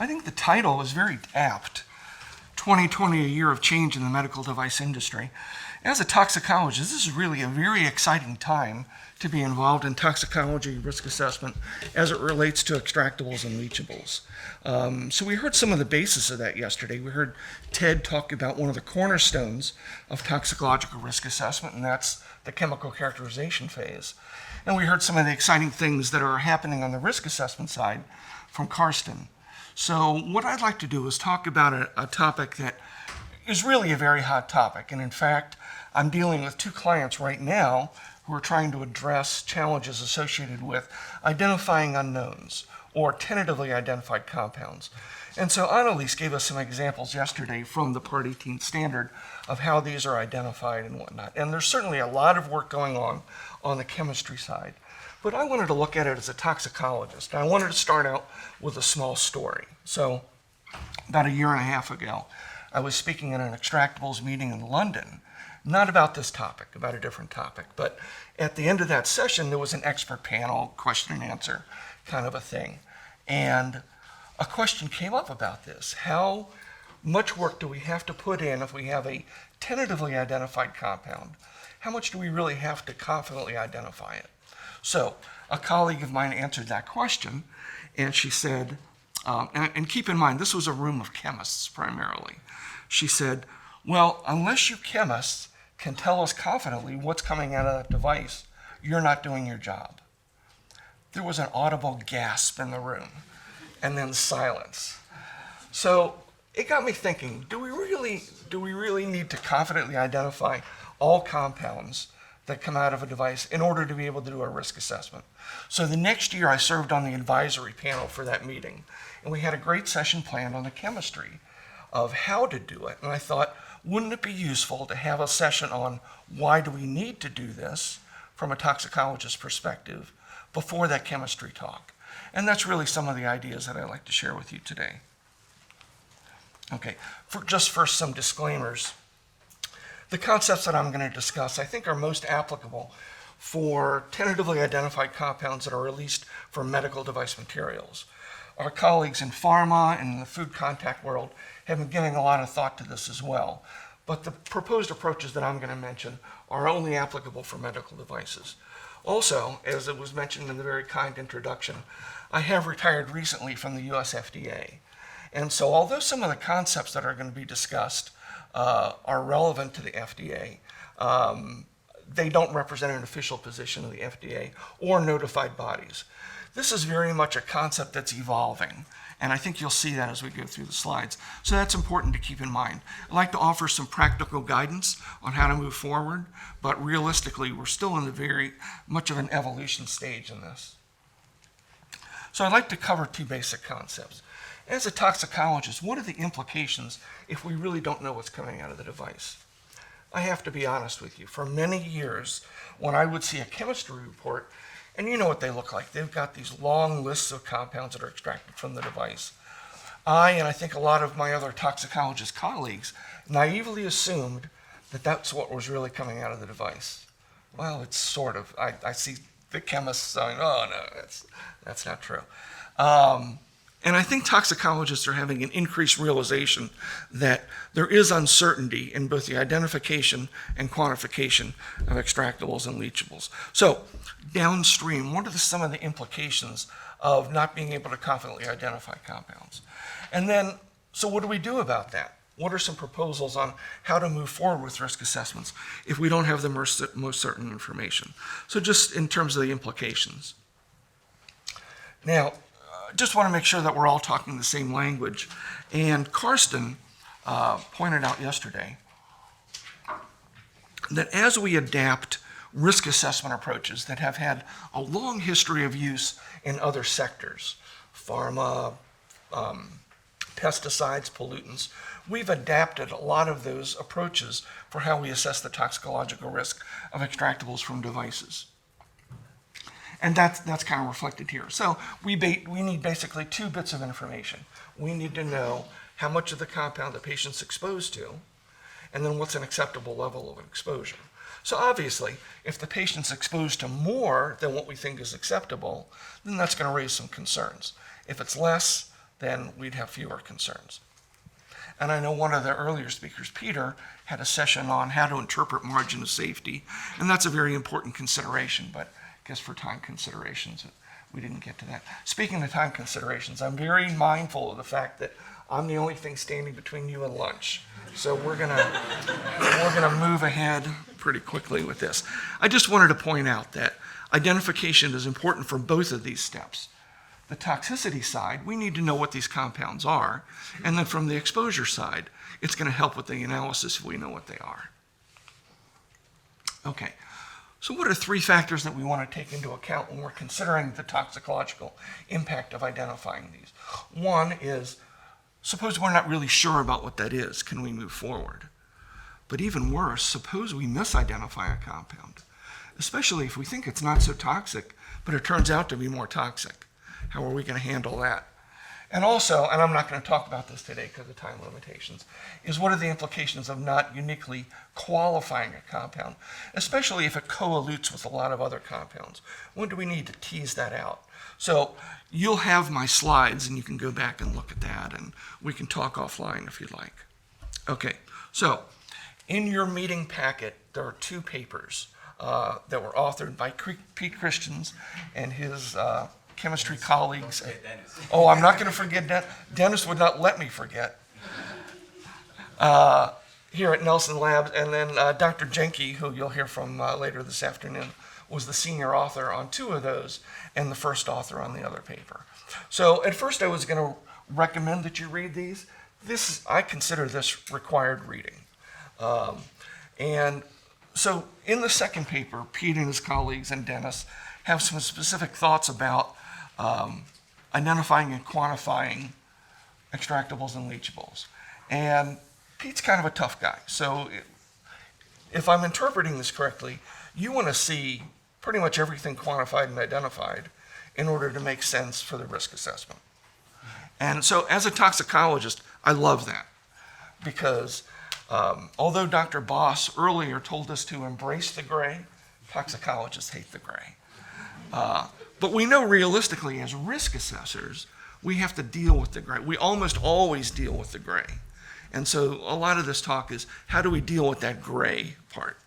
I think the title is very apt. 2020, a year of change in the medical device industry. As a toxicologist, this is really a very exciting time to be involved in toxicology risk assessment as it relates to extractables and leachables. So we heard some of the basis of that yesterday. We heard Ted talk about one of the cornerstones of toxicological risk assessment, and that's the chemical characterization phase. And we heard some of the exciting things that are happening on the risk assessment side from Karsten. So what I'd like to do is talk about a topic that is really a very hot topic. And in fact, I'm dealing with two clients right now who are trying to address challenges associated with identifying unknowns or tentatively identified compounds. And so Annalise gave us some examples yesterday from the Part 18 standard of how these are identified and whatnot. And there's certainly a lot of work going on the chemistry side. But I wanted to look at it as a toxicologist. I wanted to start out with a small story. So about a year and a half ago, I was speaking at an extractables meeting in London, not about this topic, about a different topic. But at the end of that session, there was an expert panel, question and answer kind of a thing. And a question came up about this. How much work do we have to put in if we have a tentatively identified compound? How much do we really have to confidently identify it? So a colleague of mine answered that question, and she said, and keep in mind, this was a room of chemists primarily. She said, well, unless you chemists can tell us confidently what's coming out of that device, you're not doing your job. There was an audible gasp in the room, and then silence. So it got me thinking, do we really need to confidently identify all compounds that come out of a device in order to be able to do a risk assessment? So the next year I served on the advisory panel for that meeting, and we had a great session planned on the chemistry of how to do it. And I thought, wouldn't it be useful to have a session on why do we need to do this from a toxicologist perspective before that chemistry talk? And that's really some of the ideas that I'd like to share with you today. Okay, just first some disclaimers. The concepts that I'm going to discuss, I think, are most applicable for tentatively identified compounds that are released from medical device materials. Our colleagues in pharma and in the food contact world have been giving a lot of thought to this as well. But the proposed approaches that I'm going to mention are only applicable for medical devices. Also, as it was mentioned in the very kind introduction, I have retired recently from the US FDA. And so although some of the concepts that are going to be discussed are relevant to the FDA, they don't represent an official position of the FDA or notified bodies. This is very much a concept that's evolving, and I think you'll see that as we go through the slides. So that's important to keep in mind. I'd like to offer some practical guidance on how to move forward, but realistically, we're still in the very much of an evolution stage in this. So I'd like to cover two basic concepts. As a toxicologist, what are the implications if we really don't know what's coming out of the device? I have to be honest with you. For many years, when I would see a chemistry report, and you know what they look like. They've got these long lists of compounds that are extracted from the device. And I think a lot of my other toxicologist colleagues naively assumed that that's what was really coming out of the device. Well, it's sort of. I see the chemists saying, oh, no, that's not true. And I think toxicologists are having an increased realization that there is uncertainty in both the identification and quantification of extractables and leachables. So downstream, what are some of the implications of not being able to confidently identify compounds? And then, so what do we do about that? What are some proposals on how to move forward with risk assessments if we don't have the most certain information? So just in terms of the implications. Now, just want to make sure that we're all talking the same language. And Karsten pointed out yesterday that as we adapt risk assessment approaches that have had a long history of use in other sectors, pharma, pesticides, pollutants, we've adapted a lot of those approaches for how we assess the toxicological risk of extractables from devices. And that's kind of reflected here. So we need basically two bits of information. We need to know how much of the compound the patient's exposed to, and then what's an acceptable level of exposure. So obviously, if the patient's exposed to more than what we think is acceptable, then that's going to raise some concerns. If it's less, then we'd have fewer concerns. And I know one of the earlier speakers, Peter, had a session on how to interpret margin of safety, and that's a very important consideration, but I guess for time considerations, we didn't get to that. Speaking of time considerations, I'm very mindful of the fact that I'm the only thing standing between you and lunch. So we're gonna move ahead pretty quickly with this. I just wanted to point out that identification is important for both of these steps. The toxicity side, we need to know what these compounds are, and then from the exposure side, it's going to help with the analysis if we know what they are. Okay, so what are 3 factors that we want to take into account when we're considering the toxicological impact of identifying these? One is, suppose we're not really sure about what that is, can we move forward? But even worse, suppose we misidentify a compound, especially if we think it's not so toxic, but it turns out to be more toxic. How are we going to handle that? And also, and I'm not going to talk about this today because of time limitations, is what are the implications of not uniquely qualifying a compound, especially if it co-elutes with a lot of other compounds? When do we need to tease that out? So you'll have my slides and you can go back and look at that and we can talk offline if you'd like. Okay, so in your meeting packet, there are 2 papers that were authored by Pete Christians and his chemistry colleagues. Oh, I'm not going to forget that. Dennis would not let me forget. Here at Nelson Labs, and then Dr. Jenke, who you'll hear from later this afternoon, was the senior author on 2 of those and the first author on the other paper. So at first I was going to recommend that you read these. I consider this required reading. And so in the second paper, Pete and his colleagues and Dennis have some specific thoughts about identifying and quantifying extractables and leachables. And Pete's kind of a tough guy. So if I'm interpreting this correctly, you want to see pretty much everything quantified and identified in order to make sense for the risk assessment. And so as a toxicologist, I love that because although Dr. Boss earlier told us to embrace the gray, toxicologists hate the gray. But we know realistically as risk assessors, we have to deal with the gray. We almost always deal with the gray. And so a lot of this talk is how do we deal with that gray part?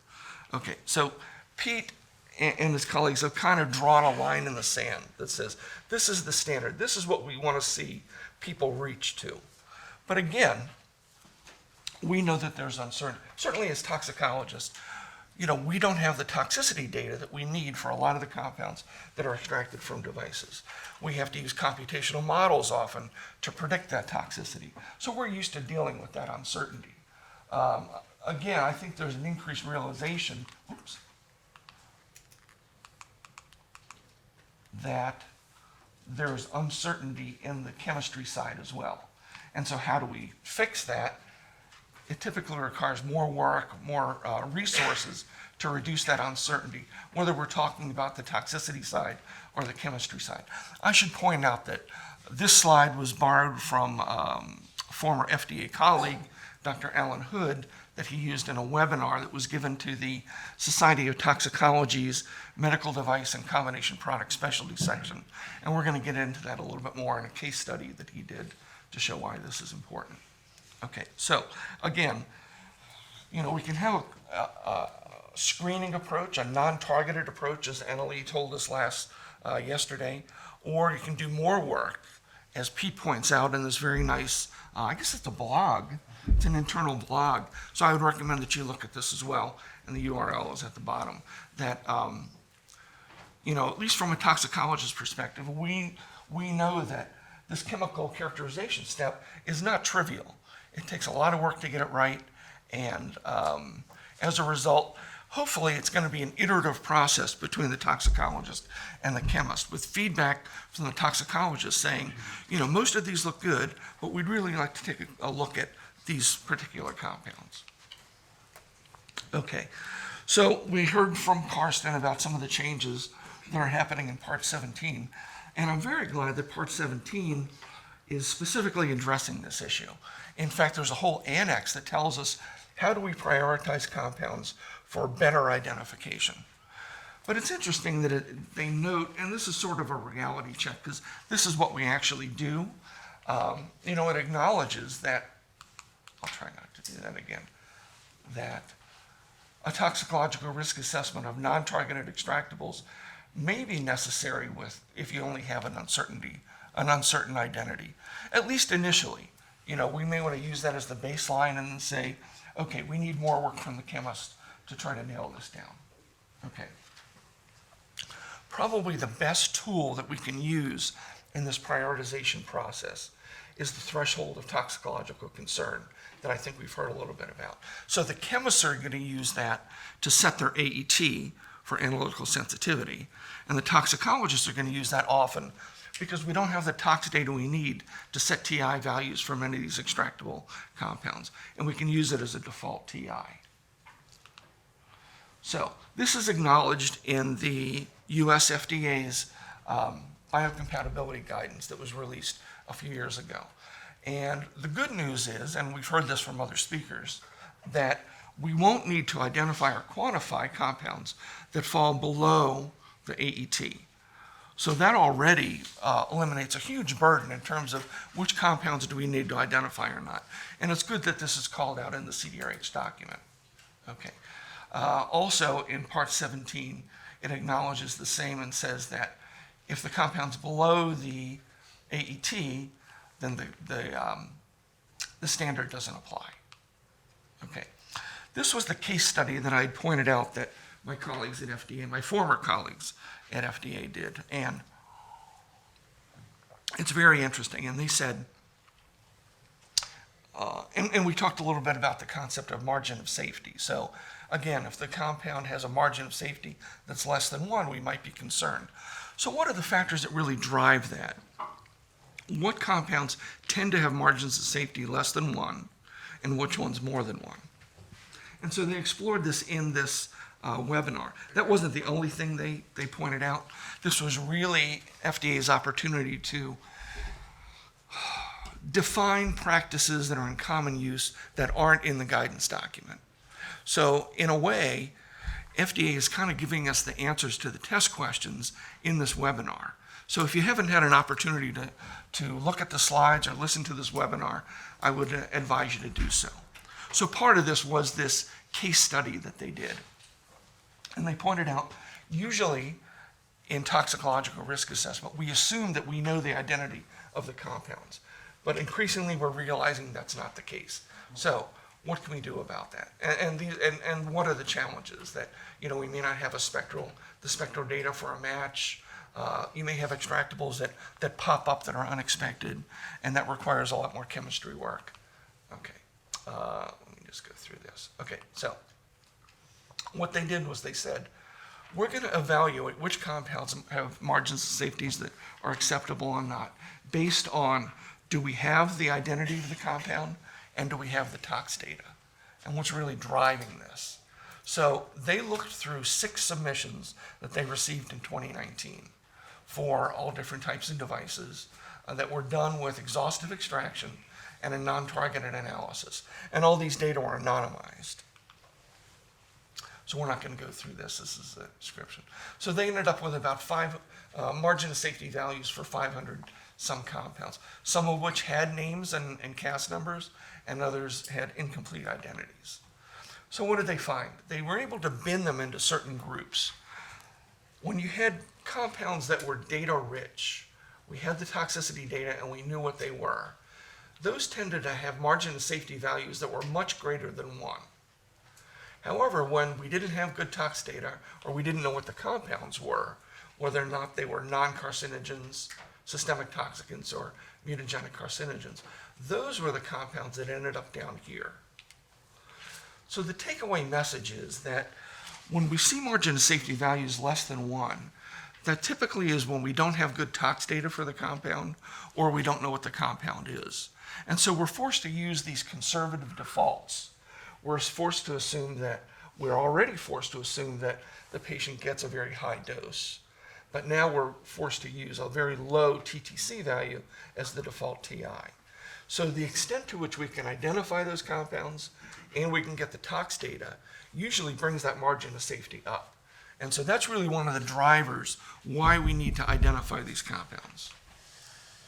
Okay, so Pete and his colleagues have kind of drawn a line in the sand that says, this is the standard. This is what we want to see people reach to. But again, we know that there's uncertainty. Certainly as toxicologists, we don't have the toxicity data that we need for a lot of the compounds that are extracted from devices. We have to use computational models often to predict that toxicity. So we're used to dealing with that uncertainty. Again, I think there's an increased realization that there's uncertainty in the chemistry side as well. And so how do we fix that? It typically requires more work, more resources to reduce that uncertainty, whether we're talking about the toxicity side or the chemistry side. I should point out that this slide was borrowed from a former FDA colleague, Dr. Alan Hood, that he used in a webinar that was given to the Society of Toxicology's Medical Device and Combination Product Specialty section. And we're going to get into that a little bit more in a case study that he did to show why this is important. Okay, so again, we can have a screening approach, a non-targeted approach, as Annalie told us yesterday, or you can do more work, as Pete points out in this very nice, I guess it's a blog, it's an internal blog, so I would recommend that you look at this as well, and the URL is at the bottom, that, at least from a toxicologist perspective, we know that this chemical characterization step is not trivial. It takes a lot of work to get it right, and as a result, hopefully it's going to be an iterative process between the toxicologist and the chemist, with feedback from the toxicologist saying, most of these look good, but we'd really like to take a look at these particular compounds. Okay, so we heard from Karsten about some of the changes that are happening in Part 17, and I'm very glad that Part 17 is specifically addressing this issue. In fact, there's a whole annex that tells us How do we prioritize compounds for better identification? But it's interesting that they note, and this is sort of a reality check, because this is what we actually do. It acknowledges that, I'll try not to do that again, that a toxicological risk assessment of non-targeted extractables may be necessary if you only have an uncertain identity, at least initially. We may want to use that as the baseline and then say, okay, we need more work from the chemist to try to nail this down. Okay. Probably the best tool that we can use in this prioritization process is the threshold of toxicological concern that I think we've heard a little bit about. So the chemists are going to use that to set their AET for analytical sensitivity, and the toxicologists are going to use that often because we don't have the tox data we need to set TI values for many of these extractable compounds, and we can use it as a default TI. So this is acknowledged in the US FDA's biocompatibility guidance that was released a few years ago. And the good news is, and we've heard this from other speakers, that we won't need to identify or quantify compounds that fall below the AET. So that already eliminates a huge burden in terms of which compounds do we need to identify or not. And it's good that this is called out in the CDRH document. Okay. Also, in Part 17, it acknowledges the same and says that if the compound's below the AET, then the standard doesn't apply. Okay. This was the case study that I had pointed out that my colleagues at FDA, my former colleagues at FDA did. And it's very interesting. And they said, and we talked a little bit about the concept of margin of safety. So again, if the compound has a margin of safety that's less than 1, we might be concerned. So what are the factors that really drive that? What compounds tend to have margins of safety less than 1, and which ones more than 1? And so they explored this in this webinar. That wasn't the only thing they pointed out. This was really FDA's opportunity to define practices that are in common use that aren't in the guidance document. So in a way, FDA is kind of giving us the answers to the test questions in this webinar. So if you haven't had an opportunity to look at the slides or listen to this webinar, I would advise you to do so. So part of this was this case study that they did. And they pointed out, usually in toxicological risk assessment, we assume that we know the identity of the compounds. But increasingly, we're realizing that's not the case. So what can we do about that? And what are the challenges that, we may not have the spectral data for a match. You may have extractables that pop up that are unexpected, and that requires a lot more chemistry work. Okay, let me just go through this. Okay, so what they did was they said, we're going to evaluate which compounds have margins of safety that are acceptable or not, based on, do we have the identity of the compound, and do we have the tox data? And what's really driving this? So they looked through 6 submissions that they received in 2019 for all different types of devices that were done with exhaustive extraction and a non-targeted analysis. And all these data were anonymized. So we're not going to go through this. This is the description. So they ended up with about 5 margin of safety values for 500 some compounds, some of which had names and CAS numbers, and others had incomplete identities. So what did they find? They were able to bin them into certain groups. When you had compounds that were data rich, we had the toxicity data and we knew what they were, those tended to have margin of safety values that were much greater than 1. However, when we didn't have good tox data, or we didn't know what the compounds were, whether or not they were non-carcinogens, systemic toxicants, or mutagenic carcinogens, those were the compounds that ended up down here. So the takeaway message is that when we see margin of safety values less than 1, that typically is when we don't have good tox data for the compound, or we don't know what the compound is. And so we're forced to use these conservative defaults. We're forced to assume that, we're already forced to assume that the patient gets a very high dose. But now we're forced to use a very low TTC value as the default TI. So the extent to which we can identify those compounds and we can get the tox data usually brings that margin of safety up. And so that's really one of the drivers why we need to identify these compounds.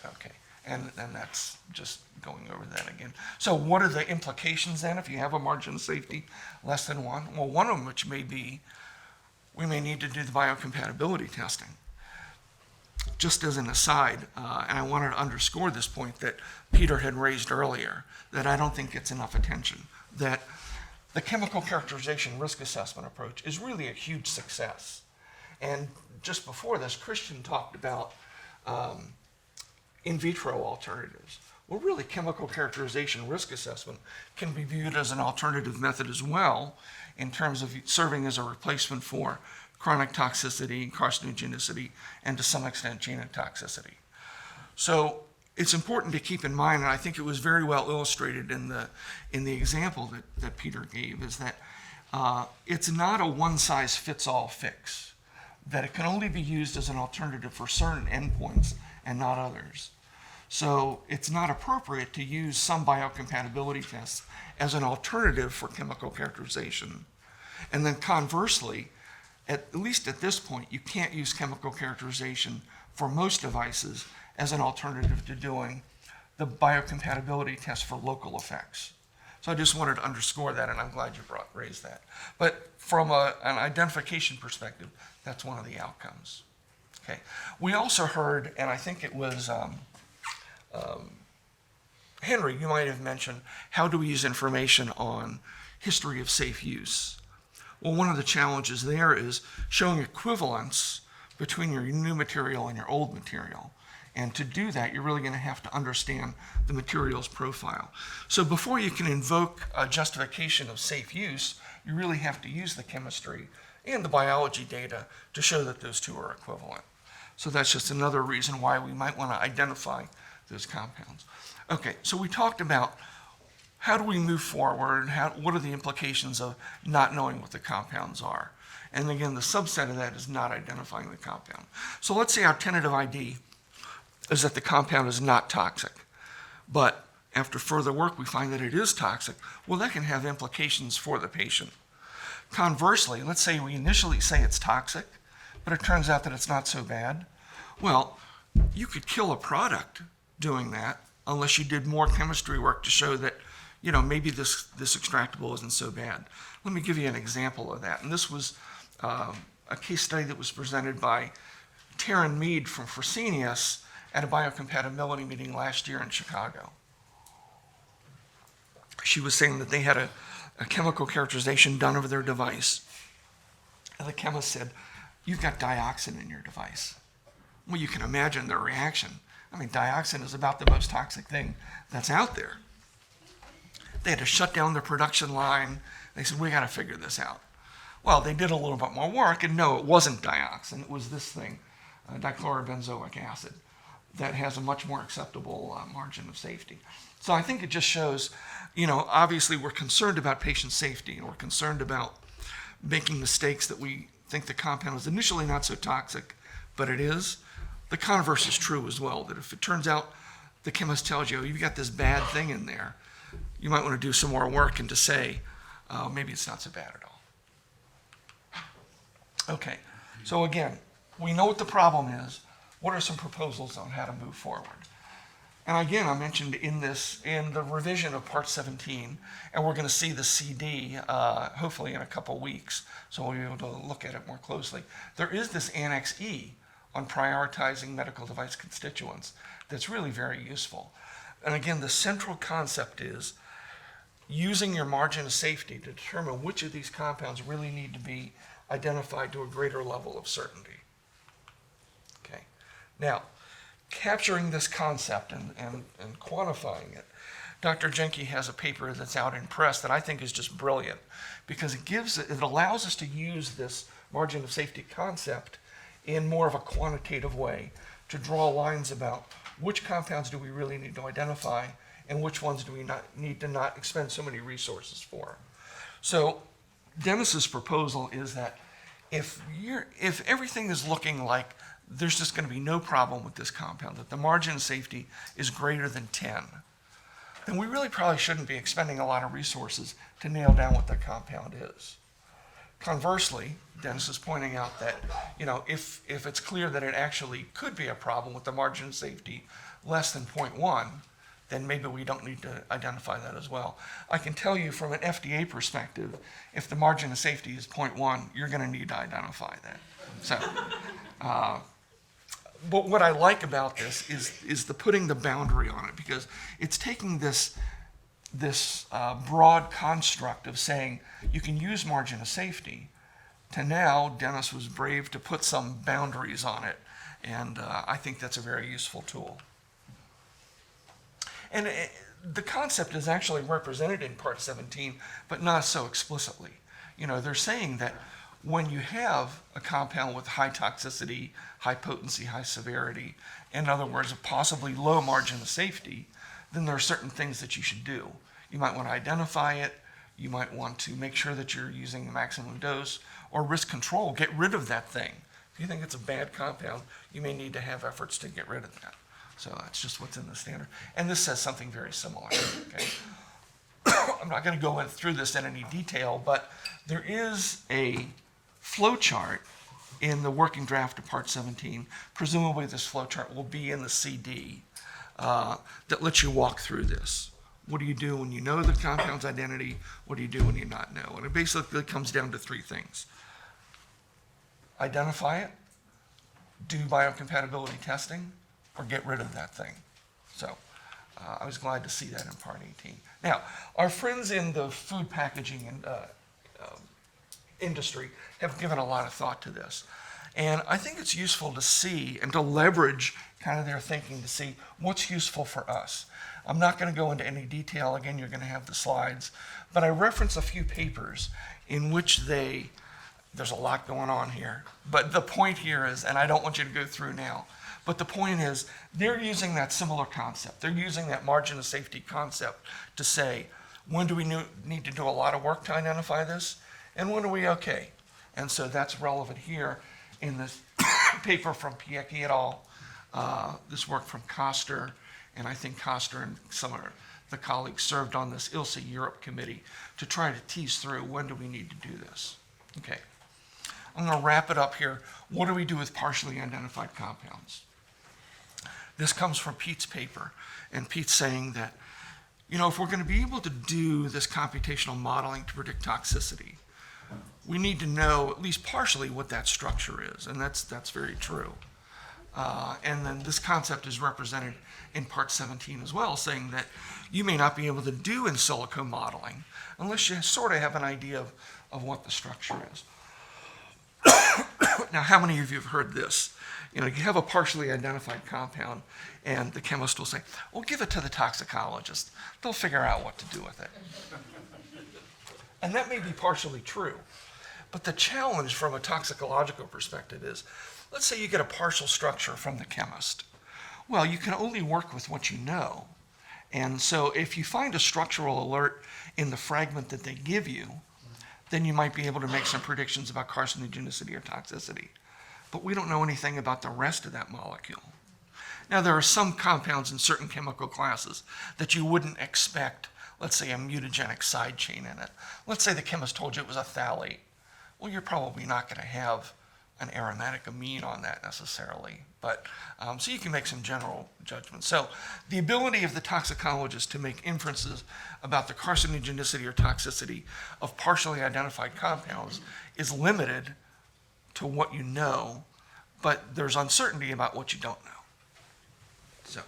Okay, and that's just going over that again. So what are the implications then if you have a margin of safety less than 1? Well, one of them which may be we may need to do the biocompatibility testing. Just as an aside, and I wanted to underscore this point that Peter had raised earlier, that I don't think gets enough attention, that the chemical characterization risk assessment approach is really a huge success. And just before this, Christian talked about in vitro alternatives. Well, really, chemical characterization risk assessment can be viewed as an alternative method as well in terms of serving as a replacement for chronic toxicity, carcinogenicity, and to some extent genotoxicity. So it's important to keep in mind, and I think it was very well illustrated in the example that Peter gave, is that it's not a one-size-fits-all fix, that it can only be used as an alternative for certain endpoints and not others. So it's not appropriate to use some biocompatibility tests as an alternative for chemical characterization. And then conversely, at least at this point, you can't use chemical characterization for most devices as an alternative to doing the biocompatibility test for local effects. So I just wanted to underscore that, and I'm glad you raised that. But from an identification perspective, that's one of the outcomes. Okay. We also heard, and I think it was Henry, you might have mentioned, how do we use information on history of safe use? Well, one of the challenges there is showing equivalence between your new material and your old material. And to do that, you're really going to have to understand the material's profile. So before you can invoke a justification of safe use, you really have to use the chemistry and the biology data to show that those two are equivalent. So that's just another reason why we might want to identify those compounds. Okay, so we talked about how do we move forward, what are the implications of not knowing what the compounds are. And again, the subset of that is not identifying the compound. So let's say our tentative ID is that the compound is not toxic, but after further work we find that it is toxic. Well, that can have implications for the patient. Conversely, let's say we initially say it's toxic, but it turns out that it's not so bad. Well, you could kill a product doing that unless you did more chemistry work to show that, you know, maybe this extractable isn't so bad. Let me give you an example of that. And this was a case study that was presented by Taryn Mead from Fresenius at a biocompatibility meeting last year in Chicago. She was saying that they had a chemical characterization done of their device. And the chemist said, "You've got dioxin in your device." Well, you can imagine their reaction. I mean, dioxin is about the most toxic thing that's out there. They had to shut down their production line. They said, "We got to figure this out." Well, they did a little bit more work, and no, it wasn't dioxin. It was this thing, dichlorobenzoic acid, that has a much more acceptable margin of safety. So I think it just shows, you know, obviously we're concerned about patient safety, and we're concerned about making mistakes that we think the compound is initially not so toxic, but it is. The converse is true as well, that if it turns out the chemist tells you, "Oh, you've got this bad thing in there," you might want to do some more work and to say, maybe it's not so bad at all. Okay, so again, we know what the problem is. What are some proposals on how to move forward? And again, I mentioned in the revision of Part 17, and we're going to see the CD hopefully in a couple weeks, so we'll be able to look at it more closely. There is this Annex E on prioritizing medical device constituents that's really very useful. And again, the central concept is using your margin of safety to determine which of these compounds really need to be identified to a greater level of certainty. Okay. Now, capturing this concept and quantifying it, Dr. Jenke has a paper that's out in press that I think is just brilliant because it allows us to use this margin of safety concept in more of a quantitative way to draw lines about which compounds do we really need to identify and which ones do we need to not expend so many resources for. So Dennis's proposal is that if everything is looking like there's just going to be no problem with this compound, that the margin of safety is greater than 10, then we really probably shouldn't be expending a lot of resources to nail down what the compound is. Conversely, Dennis is pointing out that, if it's clear that it actually could be a problem with the margin of safety less than 0.1, then maybe we don't need to identify that as well. I can tell you from an FDA perspective, if the margin of safety is 0.1, you're going to need to identify that. So, but what I like about this is the putting the boundary on it, because it's taking this broad construct of saying you can use margin of safety to now Dennis was brave to put some boundaries on it, and I think that's a very useful tool. And the concept is actually represented in Part 17, but not so explicitly. They're saying that when you have a compound with high toxicity, high potency, high severity, in other words, a possibly low margin of safety, then there are certain things that you should do. You might want to identify it. You might want to make sure that you're using the maximum dose, or risk control, get rid of that thing. If you think it's a bad compound, you may need to have efforts to get rid of that. So that's just what's in the standard. And this says something very similar. Okay. I'm not going to go through this in any detail, but there is a flow chart in the working draft of Part 17. Presumably this flow chart will be in the CD that lets you walk through this. What do you do when you know the compound's identity? What do you do when you not know? And it basically comes down to three things. Identify it, do biocompatibility testing, or get rid of that thing. So I was glad to see that in Part 18. Now, our friends in the food packaging and industry have given a lot of thought to this. And I think it's useful to see and to leverage kind of their thinking to see what's useful for us. I'm not going to go into any detail. Again, you're going to have the slides. But I reference a few papers in which there's a lot going on here. But the point here is, and I don't want you to go through now, but the point is they're using that similar concept. They're using that margin of safety concept to say, when do we need to do a lot of work to identify this? And when are we okay? And so that's relevant here in this paper from Piecki et al., this work from Koster, and I think Koster and some of the colleagues served on this ILSA Europe committee to try to tease through when do we need to do this. Okay, I'm going to wrap it up here. What do we do with partially identified compounds? This comes from Pete's paper, and Pete's saying that, if we're going to be able to do this computational modeling to predict toxicity, we need to know at least partially what that structure is, and that's very true. And then this concept is represented in Part 17 as well, saying that you may not be able to do in silico modeling unless you sort of have an idea of what the structure is. Now, how many of you have heard this? You have a partially identified compound, and the chemist will say, well, give it to the toxicologist. They'll figure out what to do with it. And that may be partially true. But the challenge from a toxicological perspective is, let's say you get a partial structure from the chemist. Well, you can only work with what you know. And so if you find a structural alert in the fragment that they give you, then you might be able to make some predictions about carcinogenicity or toxicity. But we don't know anything about the rest of that molecule. Now, there are some compounds in certain chemical classes that you wouldn't expect, let's say, a mutagenic side chain in it. Let's say the chemist told you it was a phthalate. Well, you're probably not going to have an aromatic amine on that necessarily, but so you can make some general judgments. So the ability of the toxicologist to make inferences about the carcinogenicity or toxicity of partially identified compounds is limited to what you know, but there's uncertainty about what you don't know. So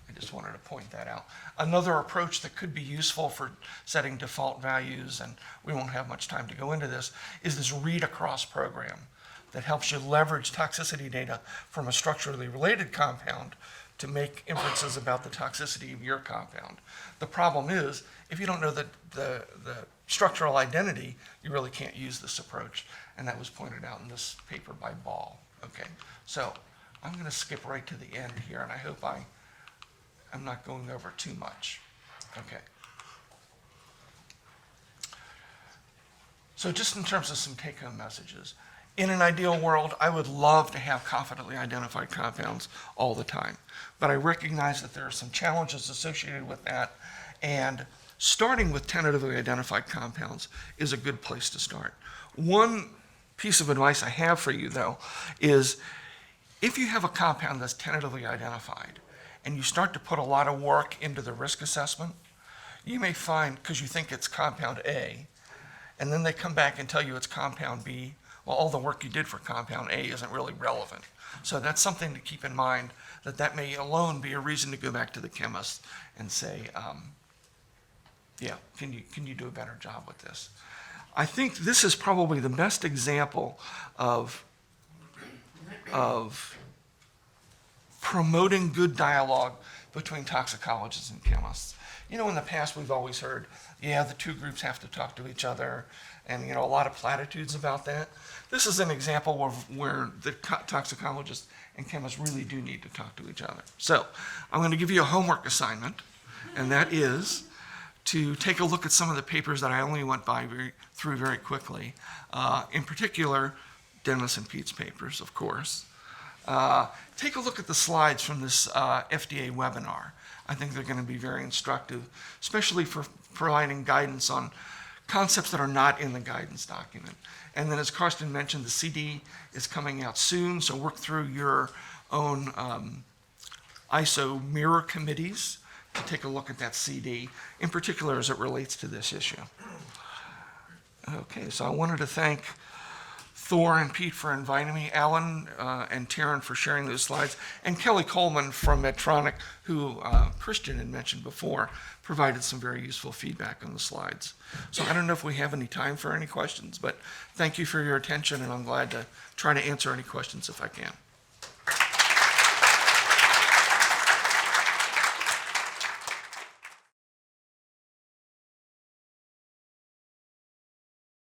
I just wanted to point that out. Another approach that could be useful for setting default values, and we won't have much time to go into this, is this read-across program that helps you leverage toxicity data from a structurally related compound to make inferences about the toxicity of your compound. The problem is, if you don't know the structural identity, you really can't use this approach, and that was pointed out in this paper by Ball. Okay, so I'm going to skip right to the end here, and I hope I'm not going over too much. Okay. So just in terms of some take-home messages, In an ideal world, I would love to have confidently identified compounds all the time. But I recognize that there are some challenges associated with that, and starting with tentatively identified compounds is a good place to start. One piece of advice I have for you, though, is if you have a compound that's tentatively identified and you start to put a lot of work into the risk assessment, you may find, because you think it's compound A, and then they come back and tell you it's compound B, well, all the work you did for compound A isn't really relevant. So that's something to keep in mind, that may alone be a reason to go back to the chemist and say, yeah, can you do a better job with this? I think this is probably the best example of promoting good dialogue between toxicologists and chemists. In the past we've always heard, yeah, the two groups have to talk to each other, and a lot of platitudes about that. This is an example of where the toxicologists and chemists really do need to talk to each other. So I'm going to give you a homework assignment, and that is to take a look at some of the papers that I only went through very quickly. In particular, Dennis and Pete's papers, of course. Take a look at the slides from this FDA webinar. I think they're going to be very instructive, especially for providing guidance on concepts that are not in the guidance document. And then, as Karsten mentioned, the CD is coming out soon, so work through your own ISO mirror committees to take a look at that CD, in particular as it relates to this issue. Okay, so I wanted to thank Thor and Pete for inviting me, Alan and Taryn for sharing those slides, and Kelly Coleman from Medtronic, who Christian had mentioned before, provided some very useful feedback on the slides. So I don't know if we have any time for any questions, but thank you for your attention, and I'm glad to try to answer any questions if I can.